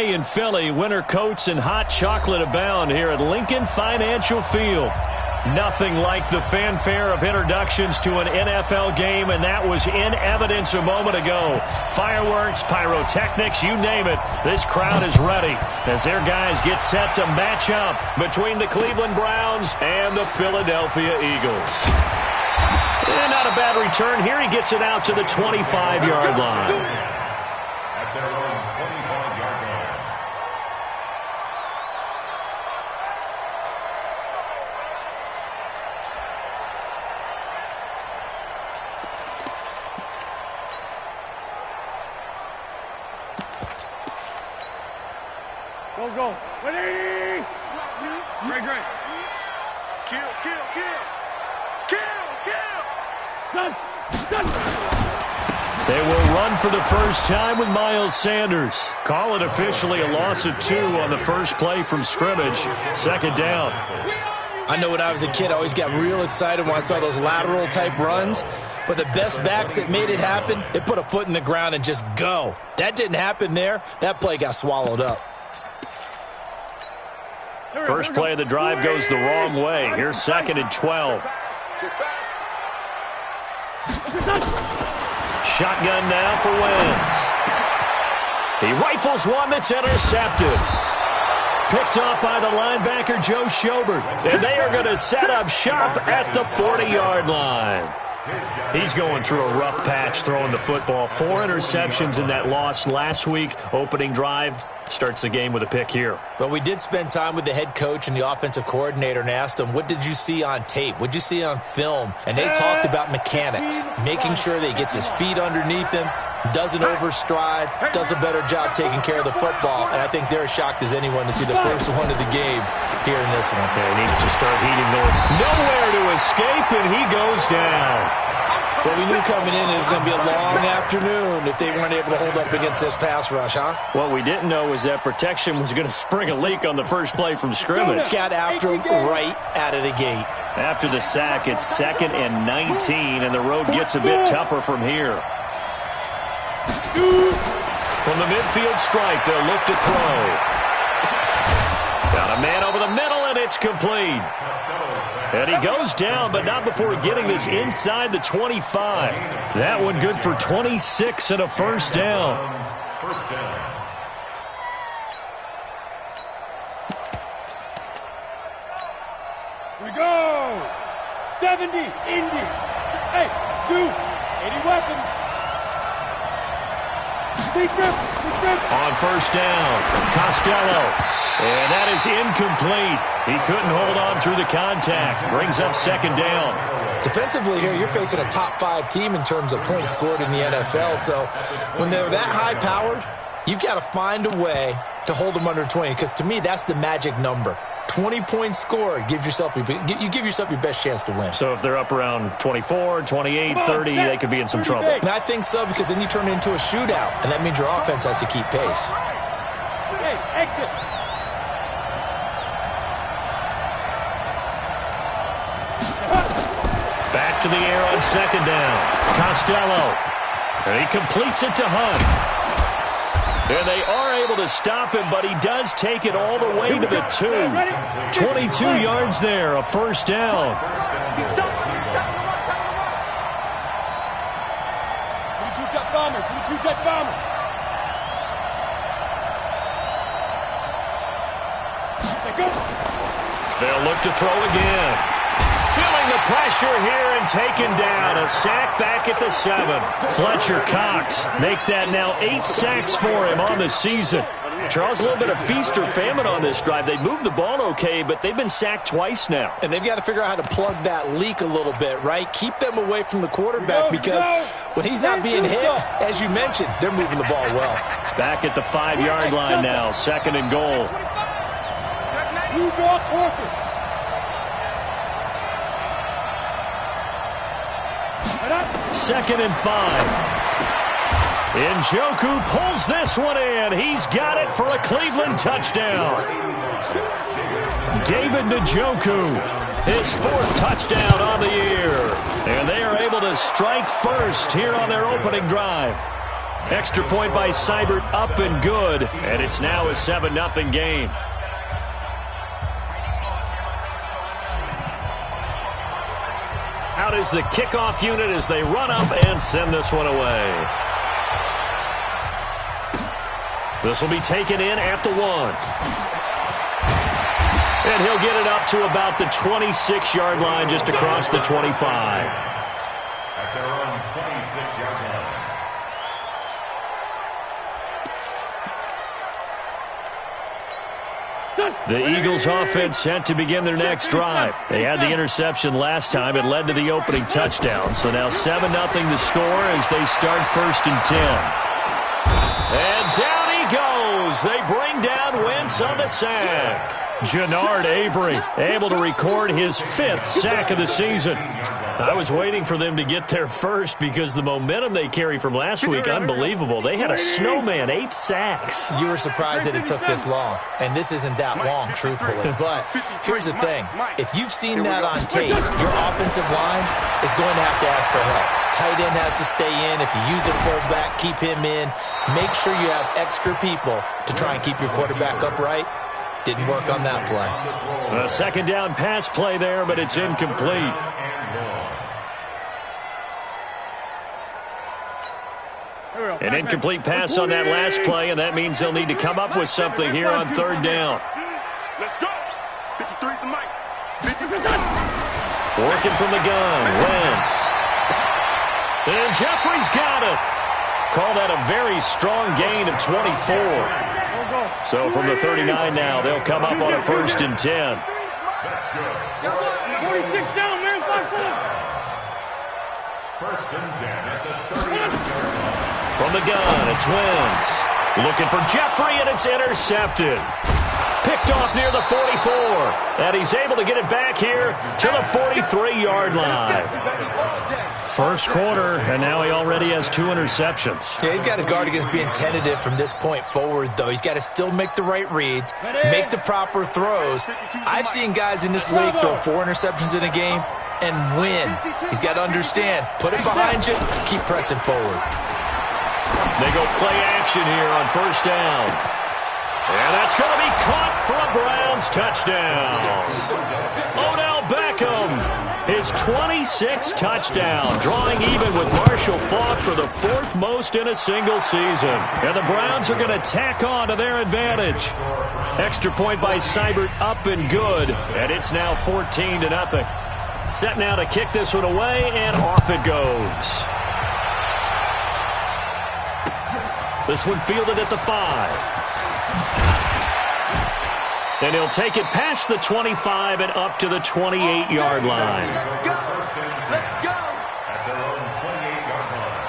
day in Philly. Winter coats and hot chocolate abound here at Lincoln Financial Field. Nothing like the fanfare of introductions to an NFL game, and that was in evidence a moment ago. Fireworks, pyrotechnics, you name it. This crowd is ready as their guys get set to match up between the Cleveland Browns and the Philadelphia Eagles. And not a bad return here. He gets it out to the 25-yard line. Go. Ready? Great. Kill. Done. They will run for the first time with Miles Sanders. Call it officially a loss of 2 on the first play from scrimmage. Second down. I know when I was a kid, I always got real excited when I saw those lateral-type runs. But the best backs that made it happen, they put a foot in the ground and just go. That didn't happen there. That play got swallowed up. First play of the drive goes the wrong way. Here's 2nd and 12. Shotgun now for Wentz. He rifles one that's intercepted. Picked off by the linebacker, Joe Schobert. And they are going to set up shop at the 40-yard line. He's going through a rough patch throwing the football. 4 interceptions in that loss last week. Opening drive starts the game with a pick here. But we did spend time with the head coach and the offensive coordinator and asked him, what did you see on tape? What did you see on film? And they talked about mechanics, making sure that he gets his feet underneath him, doesn't overstride, does a better job taking care of the football. And I think they're as shocked as anyone to see the first one of the game here in this one. Yeah, he needs to start heating there. Nowhere to escape, and he goes down. Well, we knew coming in it was going to be a long afternoon if they weren't able to hold up against this pass rush, huh? What we didn't know was that protection was going to spring a leak on the first play from scrimmage. Got after him right out of the gate. After the sack, it's 2nd and 19, and the road gets a bit tougher from here. From the midfield stripe, they'll look to throw. Got a man over the middle, and it's complete. And he goes down, but not before getting this inside the 25. That one good for 26 and a first down. We go. 70, Indy. Hey, shoot. 80 weapons. On first down, Costello. And that is incomplete. He couldn't hold on through the contact. Brings up 2nd down. Defensively here, you're facing a top 5 team in terms of points scored in the NFL. So when they're that high-powered, you've got to find a way to hold them under 20. Because to me, that's the magic number. 20 points scored gives yourself you give yourself your best chance to win. So if they're up around 24, 28, 30, they could be in some trouble. I think so, because then you turn it into a shootout, and that means your offense has to keep pace. Hey, exit. Back to the air on 2nd down. Costello. And he completes it to Hunt. And they are able to stop him, but he does take it all the way to the 2. 22 yards there, a first down. They'll look to throw again. Feeling the pressure here and taken down. A sack back at the 7. Fletcher Cox make that now 8 sacks for him on the season. Charles, a little bit of feast or famine on this drive. They moved the ball okay, but they've been sacked twice now. And they've got to figure out how to plug that leak a little bit, right? Keep them away from the quarterback because when he's not being hit, as you mentioned, they're moving the ball well. Back at the 5-yard line now, 2nd and goal. You draw quarter. 2nd and 5. Njoku pulls this one in. He's got it for a Cleveland touchdown. David Njoku, his 4th touchdown on the year. And they are able to strike first here on their opening drive. Extra point by Seibert, up and good, and it's now a 7-0 game. Out is the kickoff unit as they run up and send this one away. This will be taken in at the 1. And he'll get it up to about the 26-yard line, just across the 25. At their own 26-yard line. The Eagles offense set to begin their next drive. They had the interception last time. It led to the opening touchdown. So now 7-0 the score as they start 1st and 10. And down he goes. They bring down Wentz on the sack. Jannard Avery able to record his 5th sack of the season. I was waiting for them to get there first because the momentum they carry from last week, unbelievable. They had a snowman, 8 sacks. You were surprised that it took this long, and this isn't that long, truthfully. But here's the thing. If you've seen that on tape, your offensive line is going to have to ask for help. Tight end has to stay in. If you use a fullback, keep him in. Make sure you have extra people to try and keep your quarterback upright. Didn't work on that play. A 2nd down pass play there, but it's incomplete. An incomplete pass on that last play, and that means they'll need to come up with something here on 3rd down. Let's go. 53's the mic. 53's Working from the gun, Wentz. And Jeffrey's got it. Call that a very strong gain of 24. So from the 39 now, they'll come up on a 1st and 10. 46 down, man. 1st and 10 at the 30-yard line. From the gun, it's Wentz. Looking for Jeffrey, and it's intercepted. Picked off near the 44. And he's able to get it back here to the 43-yard line. 1st quarter, and now he already has 2 interceptions. Yeah, he's got to guard against being tentative from this point forward, though. He's got to still make the right reads, make the proper throws. I've seen guys in this league throw 4 interceptions in a game and win. He's got to understand, put it behind you, keep pressing forward. They go play action here on 1st down. And that's going to be caught for a Browns touchdown. Odell Beckham, his 26th touchdown, drawing even with Marshall Faulk for the 4th most in a single season. And the Browns are going to tack on to their advantage. Extra point by Seibert, up and good. And it's now 14-0. Set now to kick this one away, and off it goes. This one fielded at the 5. And he'll take it past the 25 and up to the 28-yard line. Let's go. At their own 28-yard line.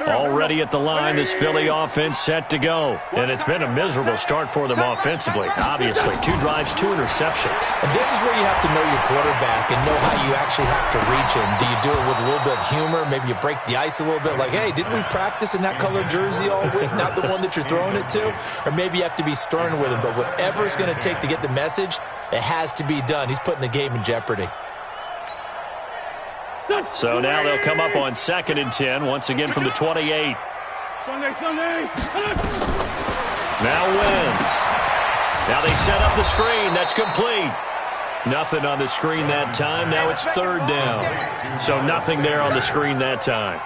Already at the line, this Philly offense set to go. And it's been a miserable start for them offensively. Obviously, 2 drives, 2 interceptions. And this is where you have to know your quarterback and know how you actually have to reach him. Do you do it with a little bit of humor? Maybe you break the ice a little bit, like, hey, didn't we practice in that colored jersey all week, not the one that you're throwing it to? Or maybe you have to be stern with him. But whatever it's going to take to get the message, it has to be done. He's putting the game in jeopardy. So now they'll come up on 2nd and 10, once again from the 28. Sunday. Now Wentz. Now they set up the screen. That's complete. Nothing on the screen that time. Now it's 3rd down. So nothing there on the screen that time.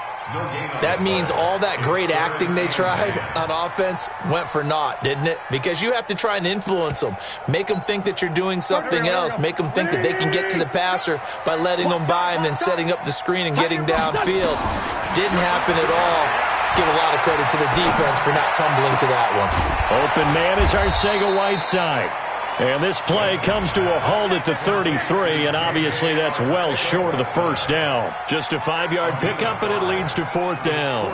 That means all that great acting they tried on offense went for naught, didn't it? Because you have to try and influence them. Make them think that you're doing something else. Make them think that they can get to the passer by letting them by and then setting up the screen and getting downfield. Didn't happen at all. Give a lot of credit to the defense for not tumbling to that one. Open man is Arcega-Whiteside. And this play comes to a halt at the 33, and obviously that's well short of the 1st down. Just a 5-yard pickup, and it leads to 4th down.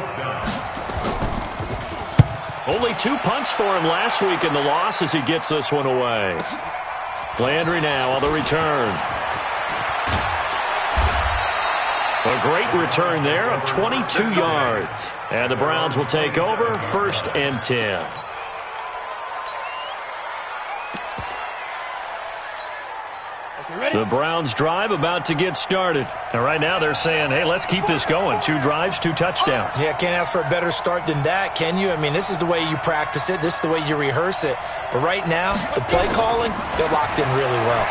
Only 2 punts for him last week in the loss as he gets this one away. Landry now on the return. A great return there of 22 yards. And the Browns will take over 1st and 10. The Browns drive about to get started. And right now they're saying, hey, let's keep this going. 2 drives, 2 touchdowns. Yeah, can't ask for a better start than that, can you? I mean, this is the way you practice it. This is the way you rehearse it. But right now, the play calling, they're locked in really well.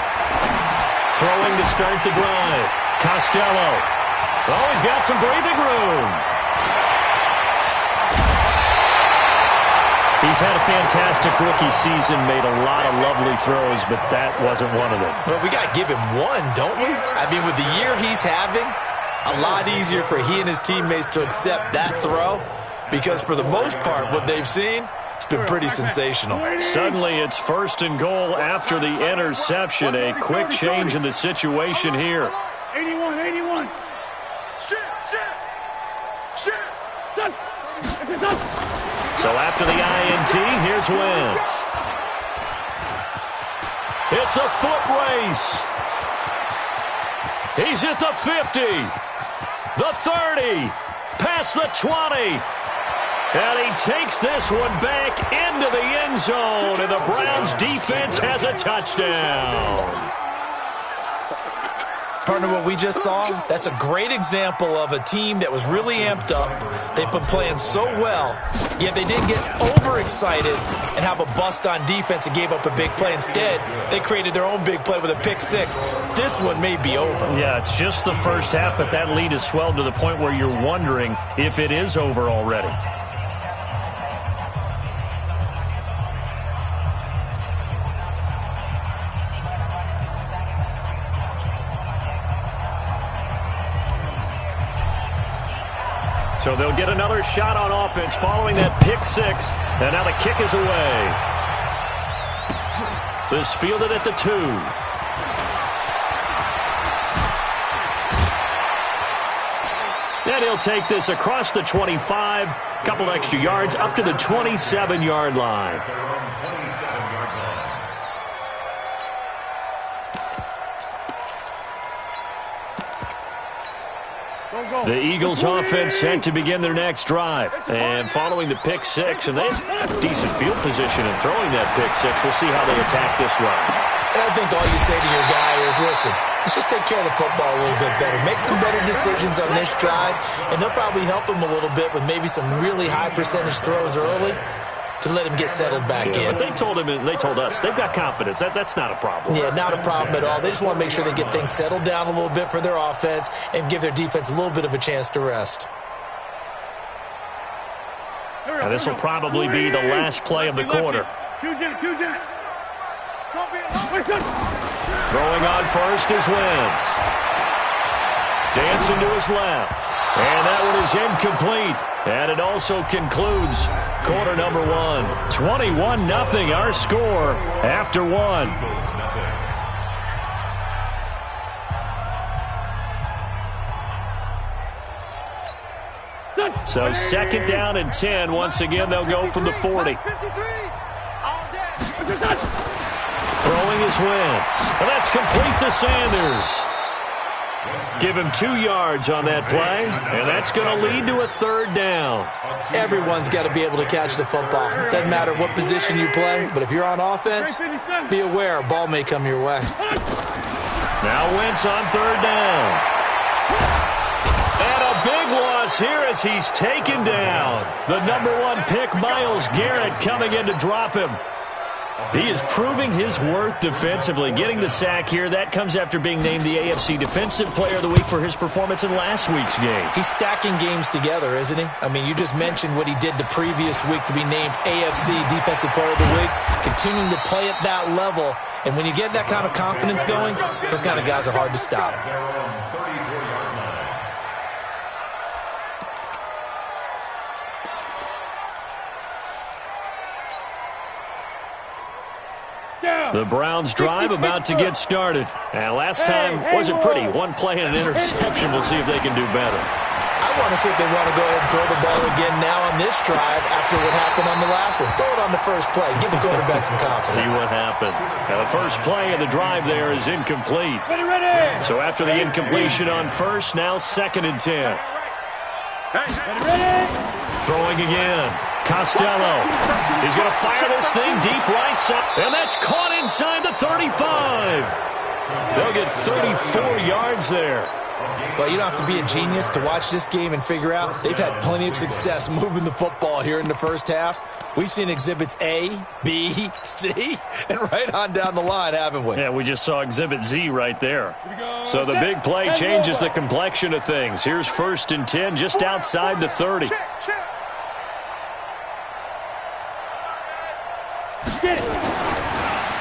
Throwing to start the drive. Costello. Oh, he's got some breathing room. He's had a fantastic rookie season, made a lot of lovely throws, but that wasn't one of them. Well, we got to give him one, don't we? I mean, with the year he's having, a lot easier for he and his teammates to accept that throw because for the most part, what they've seen, it's been pretty sensational. Suddenly, it's 1st and goal after the interception. A quick change in the situation here. 81. Shift. So after the INT, here's Wentz. It's a foot race. He's at the 50, the 30, past the 20. And he takes this one back into the end zone, and the Browns defense has a touchdown. Partner, what we just saw, that's a great example of a team that was really amped up. They've been playing so well, yet they didn't get overexcited and have a bust on defense and gave up a big play. Instead, they created their own big play with a pick 6. This one may be over. Yeah, it's just the first half, but that lead has swelled to the point where you're wondering if it is over already. So they'll get another shot on offense following that pick 6. And now the kick is away. This fielded at the 2. And he'll take this across the 25. Couple extra yards up to the 27-yard line. The Eagles offense set to begin their next drive. And following the pick 6, and they have decent field position in throwing that pick 6. We'll see how they attack this run. I think all you say to your guy is, listen, let's just take care of the football a little bit better. Make some better decisions on this drive, and they'll probably help him a little bit with maybe some really high percentage throws early to let him get settled back in. But they told him, and they told us, they've got confidence. That's not a problem. Yeah, not a problem at all. They just want to make sure they get things settled down a little bit for their offense and give their defense a little bit of a chance to rest. Now, this will probably be the last play of the quarter. Throwing on first is Wentz. Dancing to his left. And that one is incomplete. And it also concludes quarter number 1. 21-0 our score after 1. So 2nd down and 10. Once again, they'll go from the 40. Throwing is Wentz. And that's complete to Sanders. Give him 2 yards on that play, and that's going to lead to a 3rd down. Everyone's got to be able to catch the football. Doesn't matter what position you play, but if you're on offense, be aware a ball may come your way. Now Wentz on 3rd down. And a big loss here as he's taken down. The number 1 pick, Myles Garrett, coming in to drop him. He is proving his worth defensively, getting the sack here. That comes after being named the AFC Defensive Player of the Week for his performance in last week's game. He's stacking games together, isn't he? I mean, you just mentioned what he did the previous week to be named AFC Defensive Player of the Week, continuing to play at that level. And when you get that kind of confidence going, those kind of guys are hard to stop. The Browns drive about to get started. And last time wasn't pretty. 1 play and an interception. We'll see if they can do better. I want to see if they want to go ahead and throw the ball again now on this drive after what happened on the last one. Throw it on the first play. Give the quarterback some confidence. See what happens. Now, the first play of the drive there is incomplete. Ready. So after the incompletion on first, now 2nd and 10. Ready. Throwing again. Costello. He's going to fire this thing deep right side. And that's caught inside the 35. They'll get 34 yards there. Well, you don't have to be a genius to watch this game and figure out they've had plenty of success moving the football here in the first half. We've seen exhibits A, B, C, and right on down the line, haven't we? Yeah, we just saw exhibit Z right there. So the big play changes the complexion of things. Here's 1st and 10 just outside the 30.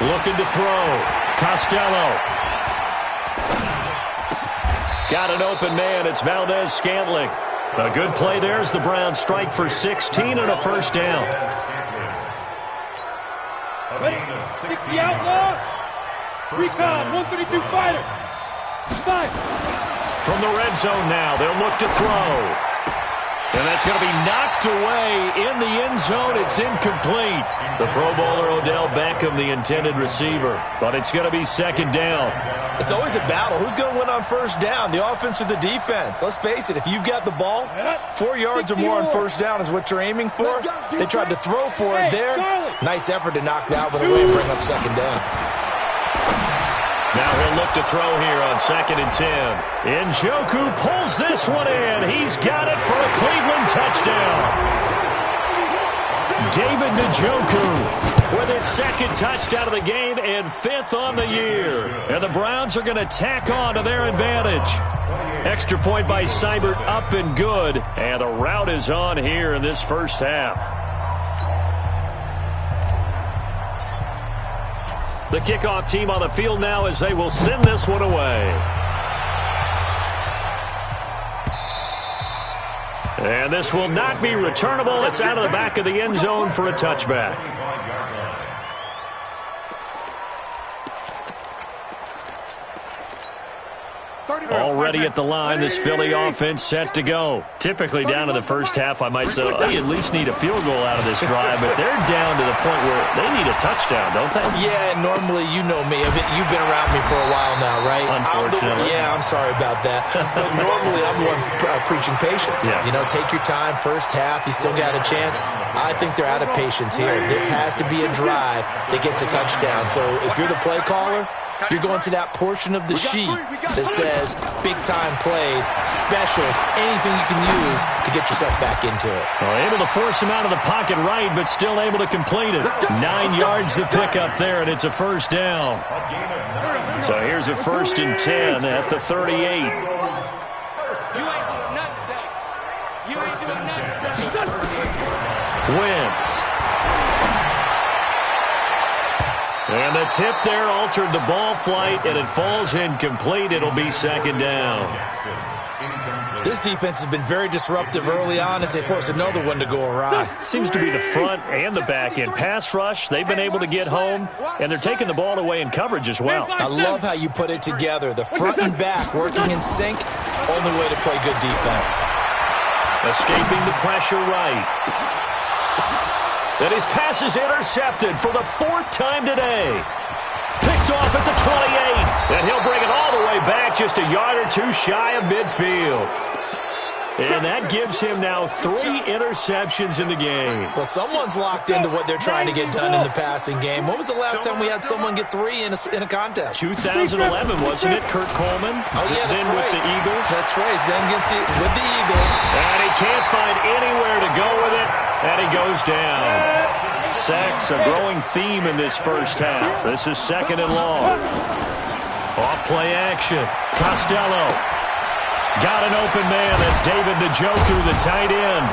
Looking to throw. Costello. Got an open man. It's Valdez-Scantling. A good play there as the Browns strike for 16 and a first down. Ready? 60 outlaws. Recon, 132 fighter. 5. From the red zone now, they'll look to throw. And that's going to be knocked away in the end zone. It's incomplete. The Pro Bowler Odell Beckham, the intended receiver. But it's going to be 2nd down. It's always a battle. Who's going to win on first down, the offense or the defense? Let's face it, if you've got the ball, 4 yards or more on first down is what you're aiming for. They tried to throw for it there. Nice effort to knock that one away and bring up 2nd down. Now he'll look to throw here on 2nd and 10. Njoku pulls this one in. He's got it for a Cleveland touchdown. David Njoku with his 2nd touchdown of the game and 5th on the year. And the Browns are going to tack on to their advantage. Extra point by Seibert, up and good. And the rout is on here in this first half. The kickoff team on the field now as they will send this one away. And this will not be returnable. It's out of the back of the end zone for a touchback. Already at the line, this Philly offense set to go. Typically down to the first half, I might say, they at least need a field goal out of this drive, but they're down to the point where they need a touchdown, don't they? Yeah, normally, you know me. You've been around me for a while now, right? Unfortunately. I'm sorry about that. But normally, I'm the one preaching patience. Yeah. You know, take your time. First half, you still got a chance. I think they're out of patience here. This has to be a drive that gets a touchdown. So if you're the play caller, you're going to that portion of the sheet that says big-time plays, specials, anything you can use to get yourself back into it. Well, able to force him out of the pocket right, but still able to complete it. 9 yards to pick up there, and it's a first down. So here's a 1st and 10 at the 38. Wentz. And the tip there altered the ball flight, and it falls incomplete. It'll be 2nd down. This defense has been very disruptive early on as they force another one to go awry. Seems to be the front and the back end. Pass rush, they've been able to get home, and they're taking the ball away in coverage as well. I love how you put it together. The front and back working in sync, only way to play good defense. Escaping the pressure right. And his pass is intercepted for the 4th time today. Picked off at the 28. And he'll bring it all the way back just a yard or two shy of midfield. And that gives him now 3 interceptions in the game. Well, someone's locked into what they're trying to get done in the passing game. When was the last time we had someone get 3 in a contest? 2011, wasn't it, Kurt Coleman? Oh, yeah, that's then right. with the Eagles. That's right. Then with the Eagle. And he can't find anywhere to go with it, and he goes down. Sacks, a growing theme in this first half. This is 2nd and long. Off-play action. Costello. Got an open man. That's David Njoku, the tight end.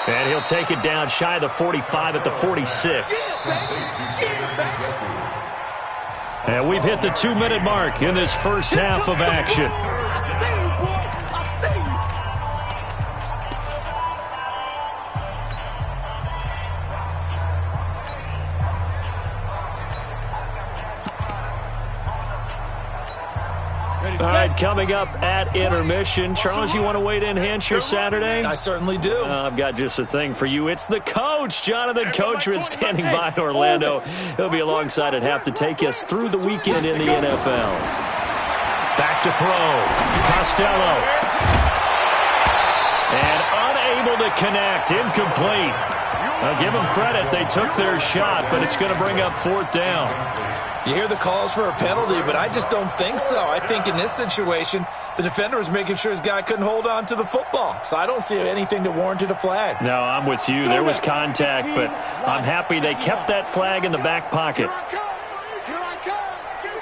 And he'll take it down shy of the 45 at the 46. And we've hit the 2-minute mark in this first half of action. All right, coming up at intermission. Charles, you want to wait to enhance your Saturday? I certainly do. I've got just a thing for you. It's the coach, Jonathan Coachman, standing by in Orlando. He'll be alongside at half to take us through the weekend in the NFL. Back to throw. Costello. And unable to connect. Incomplete. I'll give them credit. They took their shot, but it's going to bring up fourth down. You hear the calls for a penalty, but I just don't think so. I think in this situation, the defender was making sure his guy couldn't hold on to the football. So I don't see anything that warranted a flag. No, I'm with you. There was contact, but I'm happy they kept that flag in the back pocket.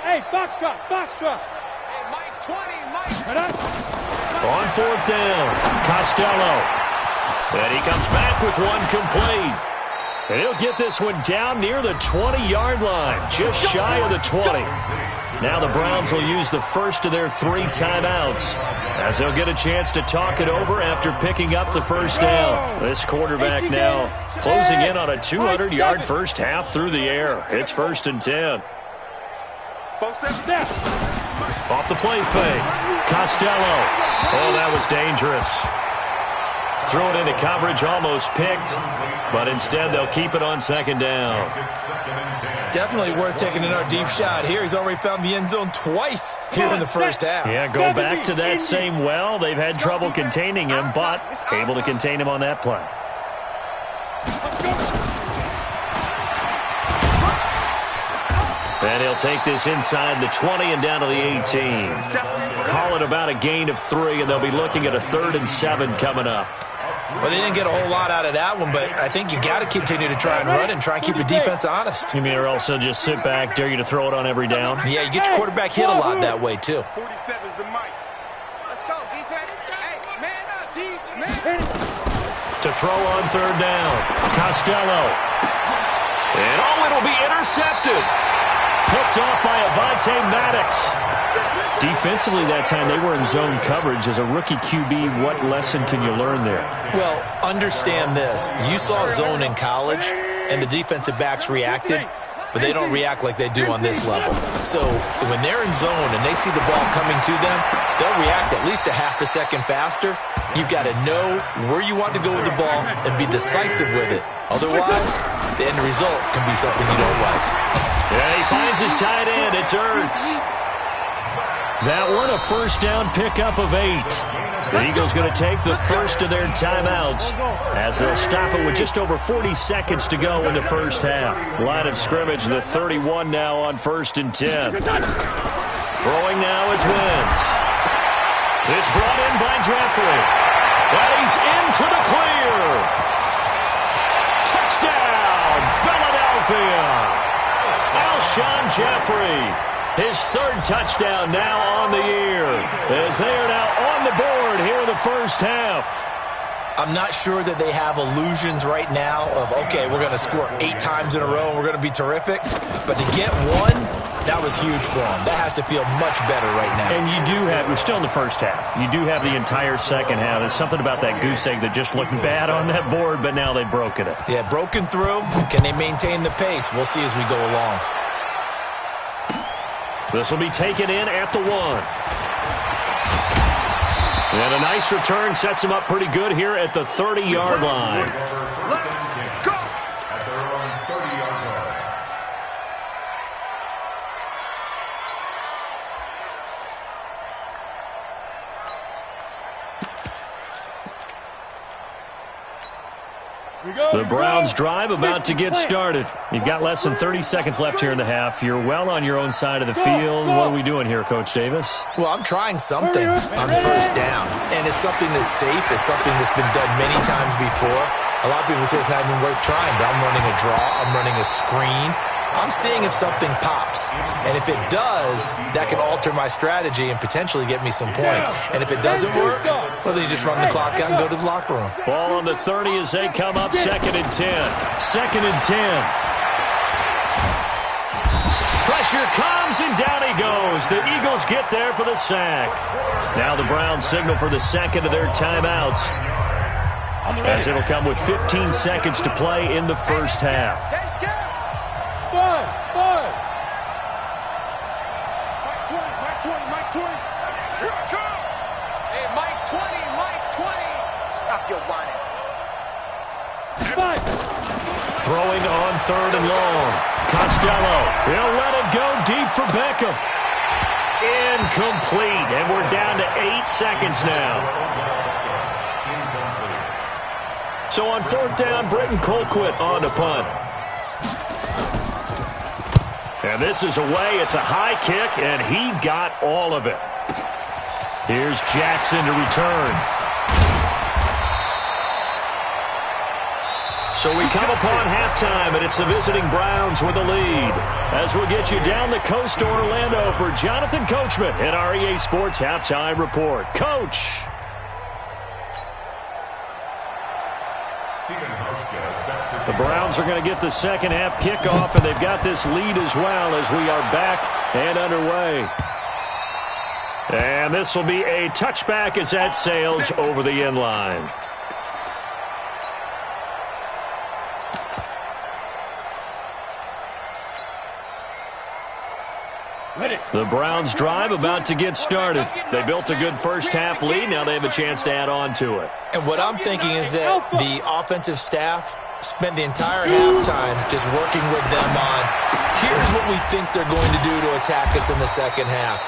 Hey, box drop, box drop. Hey, Mike 20, Mike. On fourth down, Costello. And he comes back with one complete. And he'll get this one down near the 20-yard line, just shy of the 20. Now the Browns will use the first of their 3 timeouts as they'll get a chance to talk it over after picking up the first down. This quarterback now closing in on a 200-yard first half through the air. It's 1st and 10. Off the play fake. Costello. Oh, that was dangerous. Throw it into coverage, almost picked, but instead they'll keep it on 2nd down. Definitely worth taking in our deep shot here. He's already found the end zone twice here in the first half. Yeah, go back to that same well. They've had trouble containing him, but able to contain him on that play. And he'll take this inside the 20 and down to the 18. Call it about a gain of 3, and they'll be looking at a 3rd and 7 coming up. Well, they didn't get a whole lot out of that one, but I think you got to continue to try and run and try and keep the defense honest. You mean or also just sit back, dare you to throw it on every down? Yeah, you get your quarterback hit a lot that way, too. 47's the mic. Let's go, defense. Hey, man up, defense. To throw on 3rd down. Costello. And it'll be intercepted. Picked off by Avonte Maddox. Defensively that time, they were in zone coverage. As a rookie QB, what lesson can you learn there? Well, understand this. You saw zone in college, and the defensive backs reacted, but they don't react like they do on this level. So when they're in zone and they see the ball coming to them, they'll react at least a half a second faster. You've got to know where you want to go with the ball and be decisive with it. Otherwise, the end result can be something you don't like. Yeah, he finds his tight end. It's Ertz. That one, a first down pickup of 8. The Eagles going to take the first of their timeouts as they'll stop it with just over 40 seconds to go in the first half. Line of scrimmage, the 31 now on 1st and 10. Throwing now is Wentz. It's brought in by Jeffrey. And he's into the clear. Touchdown, Philadelphia. Alshon Jeffrey. His 3rd touchdown now on the year as they are now on the board here in the first half. I'm not sure that they have illusions right now of, okay, we're going to score 8 times in a row and we're going to be terrific. But to get one, that was huge for them. That has to feel much better right now. And we're still in the first half. You do have the entire second half. There's something about that goose egg that just looked bad on that board, but now they've broken it. Yeah, broken through. Can they maintain the pace? We'll see as we go along. This will be taken in at the 1. And a nice return sets him up pretty good here at the 30-yard line. Let's go. At their own 30-yard line. The Browns drive about to get started. You've got less than 30 seconds left here in the half. You're well on your own side of the field. What are we doing here, Coach Davis? Well, I'm trying something on first down, and it's something that's safe. It's something that's been done many times before. A lot of people say it's not even worth trying, but I'm running a draw. I'm running a screen. I'm seeing if something pops. And if it does, that can alter my strategy and potentially get me some points. And if it doesn't work, well, then you just run the clock out and go to the locker room. Ball on the 30 as they come up 2nd and 10. 2nd and 10. Pressure comes, and down he goes. The Eagles get there for the sack. Now the Browns signal for the second of their timeouts, as it'll come with 15 seconds to play in the first half. Mike 20. 3rd and long. Costello, he'll let it go deep for Beckham. Incomplete, and we're down to 8 seconds now. So on 4th down, Britton Colquitt on to punt. And this is away. It's a high kick, and he got all of it. Here's Jackson to return. So we come upon halftime, and it's the visiting Browns with the lead. As we'll get you down the coast to Orlando for Jonathan Coachman at our EA Sports Halftime Report. Coach. The Browns are going to get the second half kickoff, and they've got this lead as well as we are back and underway. And this will be a touchback as that sails over the end line. The Browns drive about to get started. They built a good first half lead. Now they have a chance to add on to it. And what I'm thinking is that the offensive staff spent the entire halftime just working with them on, here's what we think they're going to do to attack us in the second half.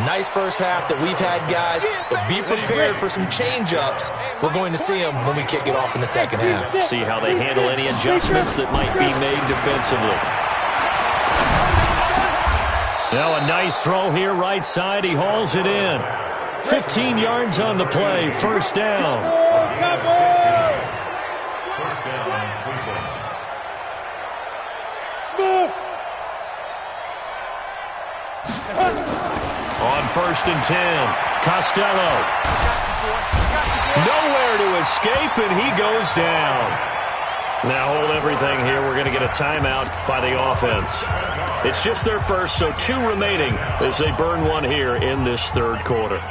Nice first half that we've had, guys, but be prepared for some change-ups. We're going to see them when we kick it off in the second half. See how they handle any adjustments that might be made defensively. Now a nice throw here right side. He hauls it in. 15 yards on the play. First down. On 1st and 10. Costello. Nowhere to escape, and he goes down. Now hold everything here. We're going to get a timeout by the offense. It's just their first, so 2 remaining as they burn one here in this 3rd quarter.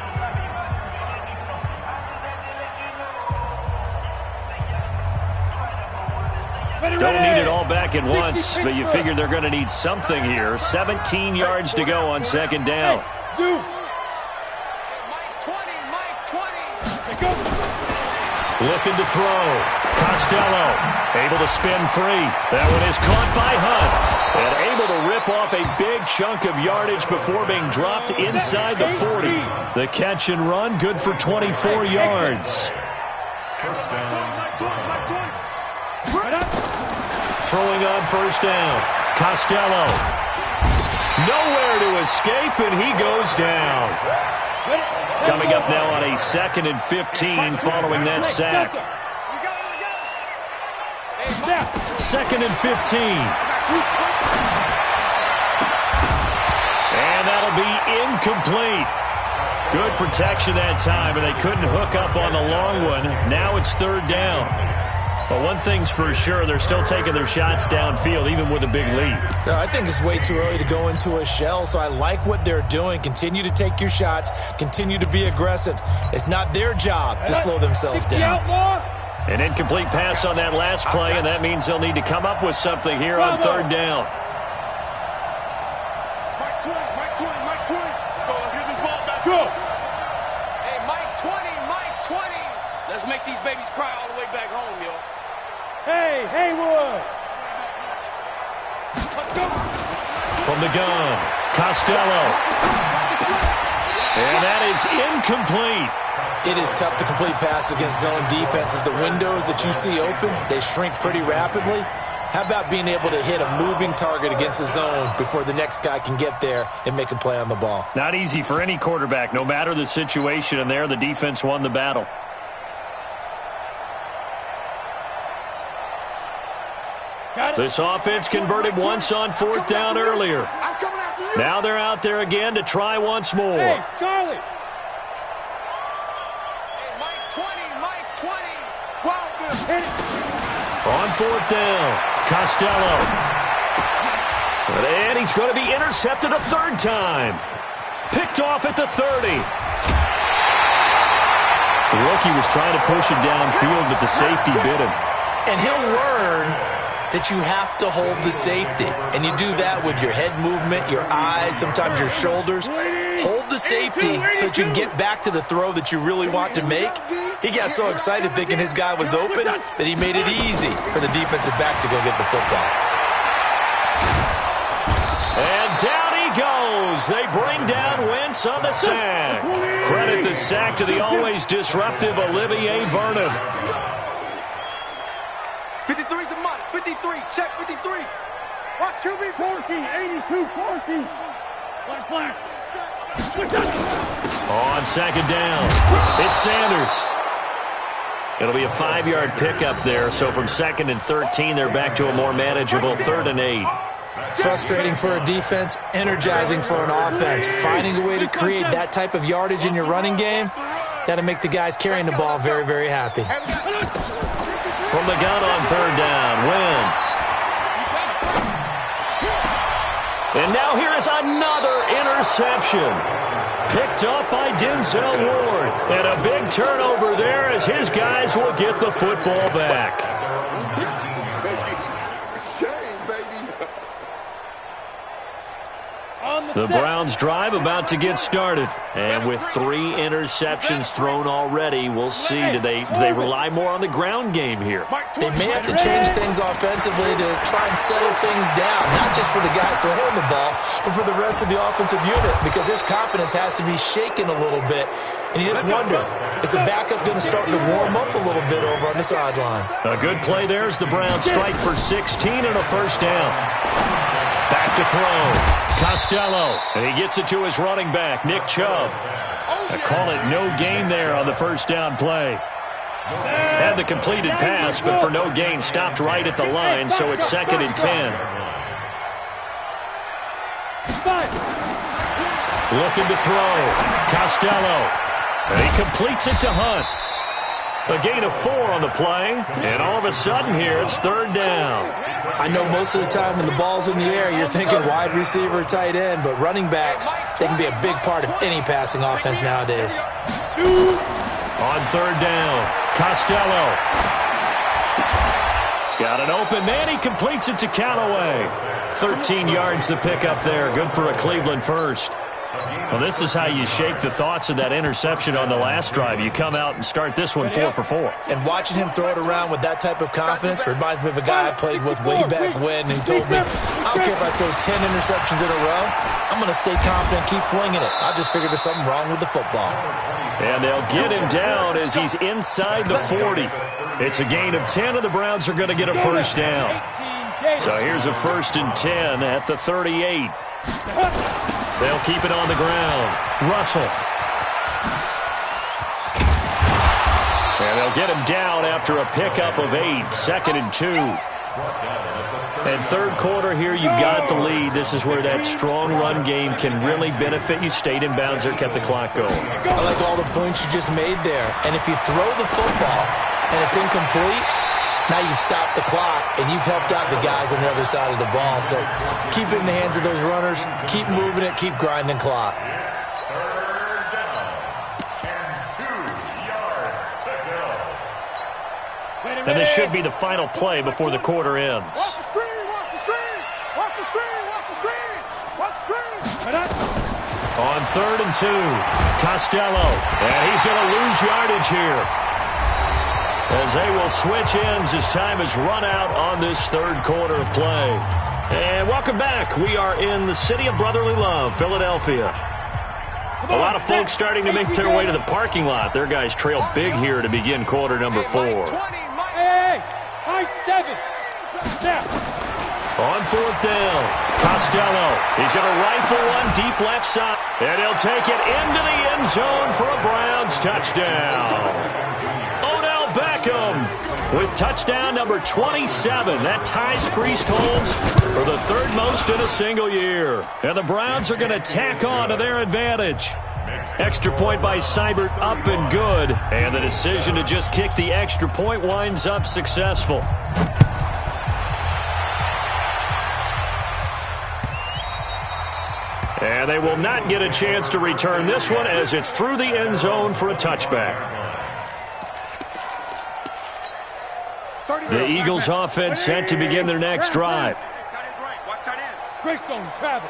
Don't need it all back at once, but you figure they're going to need something here. 17 yards to go on 2nd down. Looking to throw. Costello able to spin free. That one is caught by Hunt. And able to rip off a big chunk of yardage before being dropped inside the 40. The catch and run, good for 24 yards. Throwing on 1st down. Costello. Nowhere to escape, and he goes down. Coming up now on a 2nd and 15 following that sack. 2nd and 15. And that'll be incomplete. Good protection that time, and they couldn't hook up on the long one. Now it's 3rd down. But one thing's for sure, they're still taking their shots downfield, even with a big lead. I think it's way too early to go into a shell, so I like what they're doing. Continue to take your shots. Continue to be aggressive. It's not their job to slow themselves down. An incomplete pass on that last play, and that means they'll need to come up with something here on 3rd down. Let's get this ball back. Go. Hey, Mike 20. Let's make these babies cry all the way back home, yo. Hey, Haywood. Let's go. From the gun, Costello. And that is incomplete. It is tough to complete passes against zone defenses. The windows that you see open, they shrink pretty rapidly. How about being able to hit a moving target against a zone before the next guy can get there and make a play on the ball? Not easy for any quarterback, no matter the situation, and there the defense won the battle. This offense converted once on 4th down earlier. Now they're out there again to try once more. Hey, Charlie. Hey, Mike 20. Wow, hit it. On 4th down, Costello. And he's going to be intercepted a 3rd time. Picked off at the 30. The rookie was trying to push it downfield, but the safety bit him. And he'll learn that you have to hold the safety. And you do that with your head movement, your eyes, sometimes your shoulders. Hold the safety so that you can get back to the throw that you really want to make. He got so excited thinking his guy was open that he made it easy for the defensive back to go get the football. goes. They bring down Wentz on the sack. Credit the sack to the always disruptive Olivier Vernon. 53's the mark. 53. Check 53. Watch QB. 40, 82, 40. Black. On second down, it's Sanders. It'll be a 5-yard pickup there, so from 2nd and 13, they're back to a more manageable 3rd and 8. Frustrating for a defense, energizing for an offense. Finding a way to create that type of yardage in your running game, that'll make the guys carrying the ball very, very happy. From the gun on 3rd down, Wentz. And now here is another interception. Picked up by Denzel Ward. And a big turnover there as his guys will get the football back. The Browns drive about to get started. And with 3 interceptions thrown already, we'll see. Do they rely more on the ground game here? They may have to change things offensively to try and settle things down, not just for the guy throwing the ball, but for the rest of the offensive unit, because their confidence has to be shaken a little bit. And you just wonder, is the backup going to start to warm up a little bit over on the sideline? A good play there as the Browns strike for 16 and a first down. Back to throw. Costello, and he gets it to his running back, Nick Chubb. I call it no gain there on the first down play. Had the completed pass, but for no gain, stopped right at the line, so it's 2nd and 10. Looking to throw. Costello, and he completes it to Hunt. A gain of 4 on the play, and all of a sudden here, it's 3rd down. I know most of the time when the ball's in the air, you're thinking wide receiver, tight end, but running backs, they can be a big part of any passing offense nowadays. On 3rd down, Costello. He's got an open man. He completes it to Callaway. 13 yards to pick up there. Good for a Cleveland first. Well, this is how you shake the thoughts of that interception on the last drive. You come out and start this one 4 for 4. And watching him throw it around with that type of confidence reminds me of a guy I played with way back when who told me, I don't care if I throw 10 interceptions in a row, I'm going to stay confident, keep flinging it. I just figured there's something wrong with the football. And they'll get him down as he's inside the 40. It's a gain of 10, and the Browns are going to get a first down. So here's a 1st and 10 at the 38. They'll keep it on the ground. Russell. And they'll get him down after a pickup of 8. 2nd and 2. And 3rd quarter here, you've got the lead. This is where that strong run game can really benefit you. Stayed in bounds there, kept the clock going. I like all the points you just made there. And if you throw the football and it's incomplete, now you've stopped the clock, and you've helped out the guys on the other side of the ball. So keep it in the hands of those runners. Keep moving it. Keep grinding clock. 3rd down. And 2 yards to go. And this should be the final play before the quarter ends. Watch the screen. Watch the screen. Watch the screen. Watch the screen. Watch the screen. On 3rd and 2, Costello. And he's going to lose yardage here, as they will switch ends as time has run out on this 3rd quarter of play. And welcome back. We are in the city of brotherly love, Philadelphia. A lot of folks starting to make their way to the parking lot. Their guys trail big here to begin quarter number 4. Hey, high 7. Now. On 4th down, Costello. He's going to rifle one deep left side, and he'll take it into the end zone for a Browns touchdown. With touchdown number 27. That ties Priest Holmes for the 3rd most in a single year. And the Browns are going to tack on to their advantage. Extra point by Seibert up and good. And the decision to just kick the extra point winds up successful. And they will not get a chance to return this one as it's through the end zone for a touchback. The Eagles offense set to begin their next drive. Greystone travel.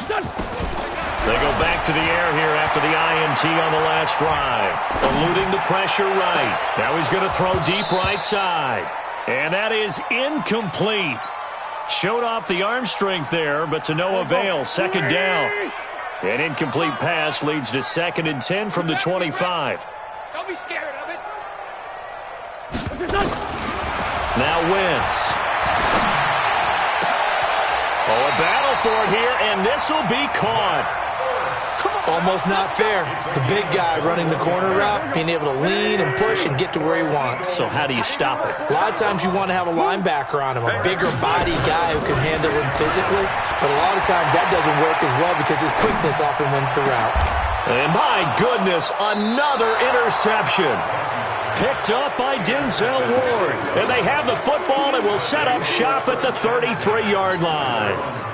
They go back to the air here after the INT on the last drive. Eluding the pressure right. Now he's going to throw deep right side. And that is incomplete. Showed off the arm strength there, but to no avail. 2nd down. An incomplete pass leads to 2nd and 10 from the 25. Don't be scared of it. Now Wentz. Oh, a battle for it here, and this will be caught. Almost not fair. The big guy running the corner route, being able to lean and push and get to where he wants. So how do you stop it? A lot of times you want to have a linebacker on him, a bigger body guy who can handle him physically. But a lot of times that doesn't work as well because his quickness often wins the route. And my goodness, another interception. Picked up by Denzel Ward. And they have the football and will set up shop at the 33-yard line.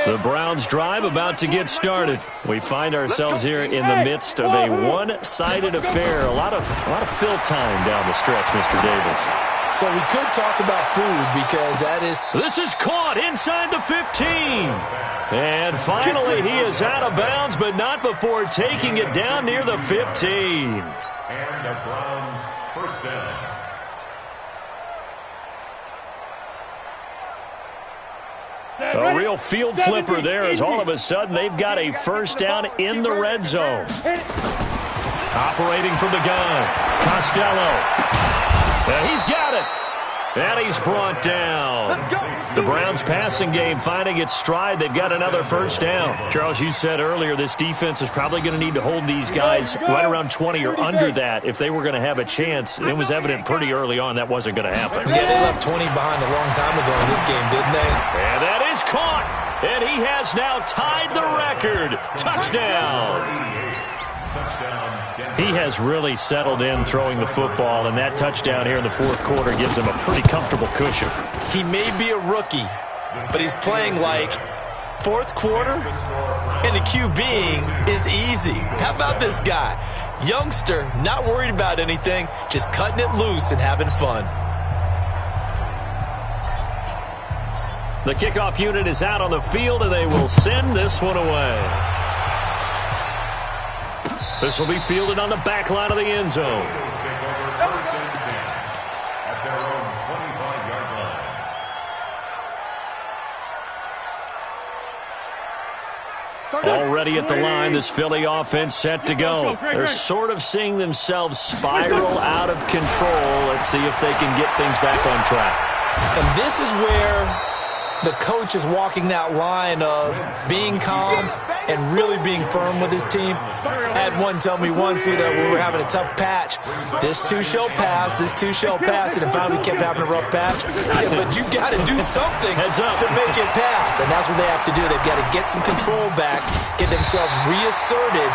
The Browns drive about to get started. We find ourselves here in the midst of a one-sided affair. A lot of fill time down the stretch, Mr. Davis. So we could talk about food because that is... This is caught inside the 15. And finally he is out of bounds, but not before taking it down near the 15. And the Browns first down. A real field flipper there as all of a sudden they've got a first down in the red zone. Operating from the gun, Costello. He's got it. And he's brought down. The Browns passing game finding its stride. They've got another first down. Charles, you said earlier this defense is probably going to need to hold these guys right around 20 or under that if they were going to have a chance. It was evident pretty early on that wasn't going to happen. Yeah, they left 20 behind a long time ago in this game, didn't they? And that is caught. And he has now tied the record. Touchdown. He has really settled in throwing the football, and that touchdown here in the fourth quarter gives him a pretty comfortable cushion. He may be a rookie, but he's playing like fourth quarter, and the QBing is easy. How about this guy? Youngster, not worried about anything, just cutting it loose and having fun. The kickoff unit is out on the field, and they will send this one away. This will be fielded on the back line of the end zone. Already at the line, this Philly offense set to go. They're sort of seeing themselves spiral out of control. Let's see if they can get things back on track. And this is where the coach is walking that line of being calm and really being firm with his team. I had one tell me once, we were having a tough patch. This too shall pass, this too shall pass. And finally we kept having a rough patch. He said, but you got to do something to make it pass. And that's what they have to do. They've got to get some control back, get themselves reasserted,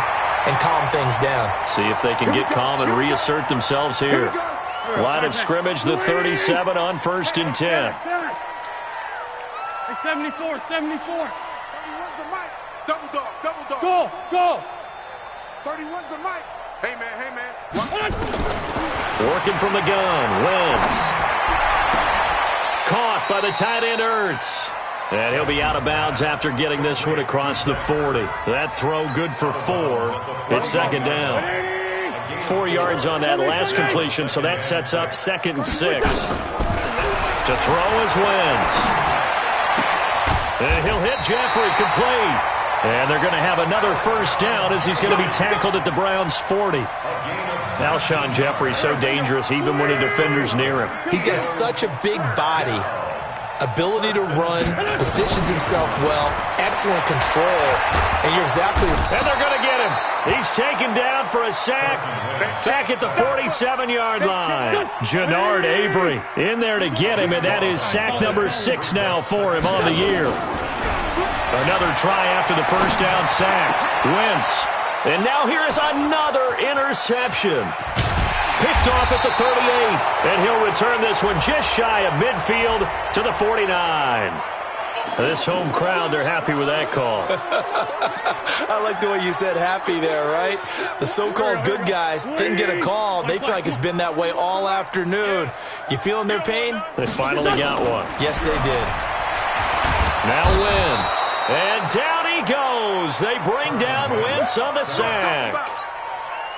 and calm things down. See if they can get calm and reassert themselves here. Line of scrimmage, the 37 on 1st and 10. 74, 74. 31's the mic. Double dog, double dog. Go. 31's the mic. Hey, man. Working from the gun, Wentz. Caught by the tight end, Ertz. And he'll be out of bounds after getting this one across the 40. That throw good for 4. It's 2nd down. 4 yards on that last completion, so that sets up 2nd and 6. To throw is Wentz. And he'll hit Jeffrey complete. And they're going to have another first down as he's going to be tackled at the Browns' 40. Alshon Jeffrey so dangerous even when a defender's near him. He's got such a big body, ability to run, positions himself well, excellent control. And you're exactly... And they're going to get him. He's taken down for a sack back at the 47-yard line. Jannard Avery in there to get him, and that is sack number 6 now for him on the year. Another try after the first down sack. Wentz. And now here is another interception. Picked off at the 38. And he'll return this one just shy of midfield to the 49. This home crowd, they're happy with that call. I like the way you said happy there, right? The so-called good guys didn't get a call. They feel like it's been that way all afternoon. You feeling their pain? They finally got one. Yes, they did. Now Wentz. And down he goes. They bring down Wentz on the sack.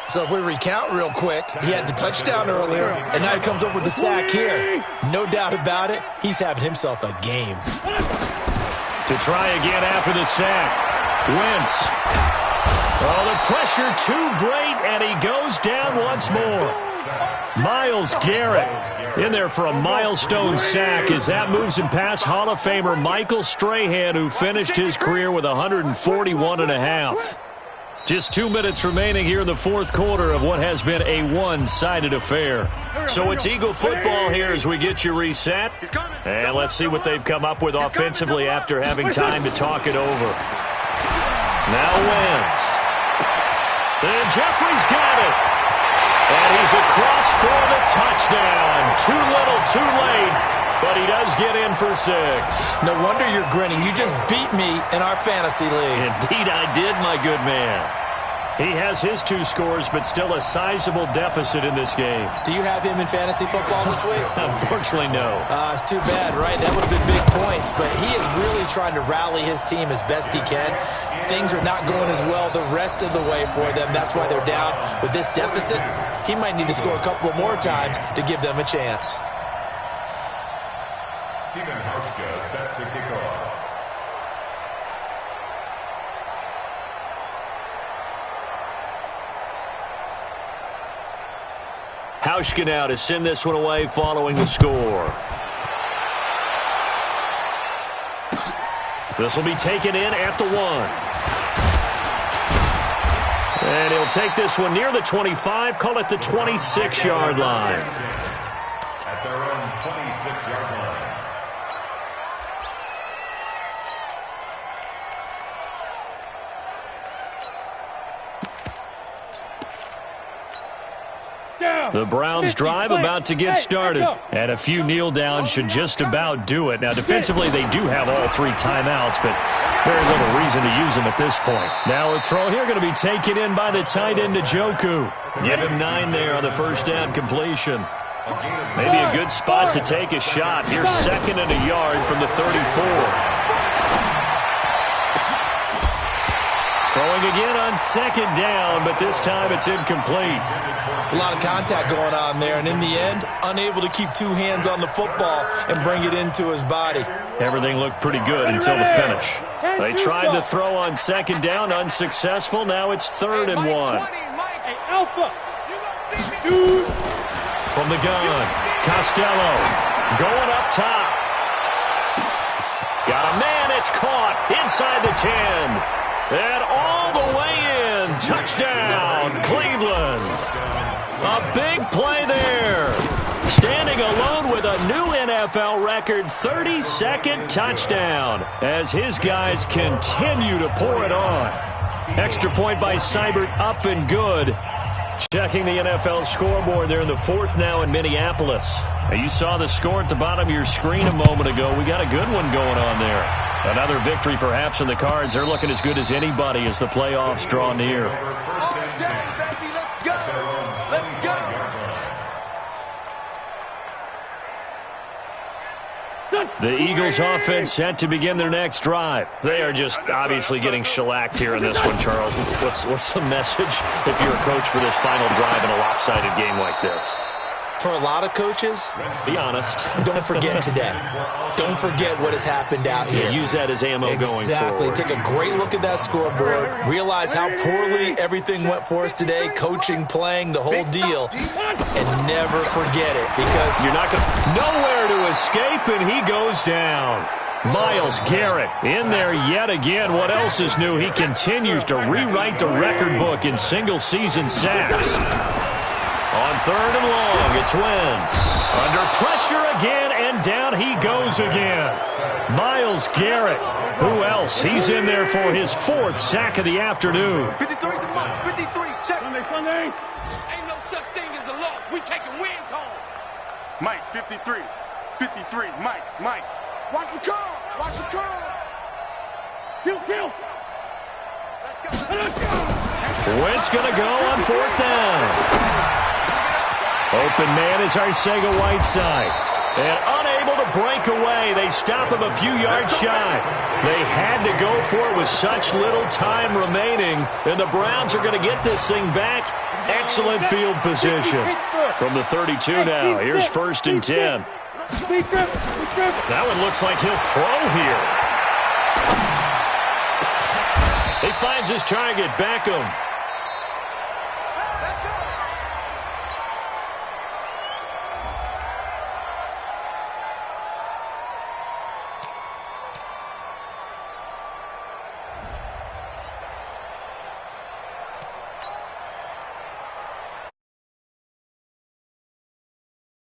So if we recount real quick, he had the touchdown earlier, and now he comes up with the sack here. No doubt about it, he's having himself a game. To try again after the sack. Wentz. Oh, the pressure too great, and he goes down once more. Myles Garrett in there for a milestone sack as that moves him past Hall of Famer Michael Strahan, who finished his career with 141.5. Just 2 minutes remaining here in the fourth quarter of what has been a one-sided affair. So it's Eagle football here as we get you reset. And let's see what they've come up with offensively after having time to talk it over. Now Wentz. And Jeffrey's got it. And he's across for the touchdown. Too little, too late. But he does get in for 6. No wonder you're grinning. You just beat me in our fantasy league. Indeed I did, my good man. He has his 2 scores, but still a sizable deficit in this game. Do you have him in fantasy football this week? Unfortunately, no. It's too bad, right? That would have been big points, but he is really trying to rally his team as best he can. Things are not going as well the rest of the way for them. That's why they're down. With this deficit, he might need to score a couple of more times to give them a chance. Stephen Hauschka set to kick off. Hauschka now to send this one away following the score. This will be taken in at the 1. And he'll take this one near the 25, call it the 26-yard line. At their own 26-yard line. The Browns drive about to get started. And a few kneel downs should just about do it. Now, defensively, they do have all 3 timeouts, but very little reason to use them at this point. Now a throw here going to be taken in by the tight end, Njoku. Give him 9 there on the first down completion. Maybe a good spot to take a shot. Here's 2nd and a yard from the 34. Throwing again on 2nd down, but this time it's incomplete. It's a lot of contact going on there, and in the end, unable to keep 2 hands on the football and bring it into his body. Everything looked pretty good until the finish. They tried to throw on 2nd down, unsuccessful. Now it's 3rd and 1. From the gun, Costello going up top. Got a man, it's caught inside the 10. And all the way in. Touchdown, Cleveland. A big play there. Standing alone with a new NFL record 32nd touchdown as his guys continue to pour it on. Extra point by Seibert, up and good. Checking the NFL scoreboard there in the 4th now in Minneapolis. Now you saw the score at the bottom of your screen a moment ago. We got a good one going on there. Another victory perhaps in the cards. They're looking as good as anybody as the playoffs draw near. The Eagles offense set to begin their next drive. They are just obviously getting shellacked here in this one, Charles. What's the message if you're a coach for this final drive in a lopsided game like this? For a lot of coaches, be honest. Don't forget today. Don't forget what has happened out here. Yeah, use that as ammo going forward. Exactly. Take a great look at that scoreboard. Realize how poorly everything went for us today. Coaching, playing, the whole deal. And never forget it because you're not going to nowhere to escape, and he goes down. Myles Garrett in there yet again. What else is new? He continues to rewrite the record book in single-season sacks. On 3rd and long, it's Wentz. Under pressure again, and down he goes again. Myles Garrett. Who else? He's in there for his 4th sack of the afternoon. 53 the mark. 53. Check. Sunday. Ain't no such thing as a loss. We taking wins home. Mike, 53. 53. Mike. Watch the curl. Watch the curl. Kill. Let's go. Wentz going to go on 4th down. Open man is Arcega-Whiteside. And unable to break away. They stop him a few yards shy. They had to go for it with such little time remaining. And the Browns are going to get this thing back. Excellent field position. From the 32 now. Here's 1st and 10. That one looks like he'll throw here. his target, Beckham.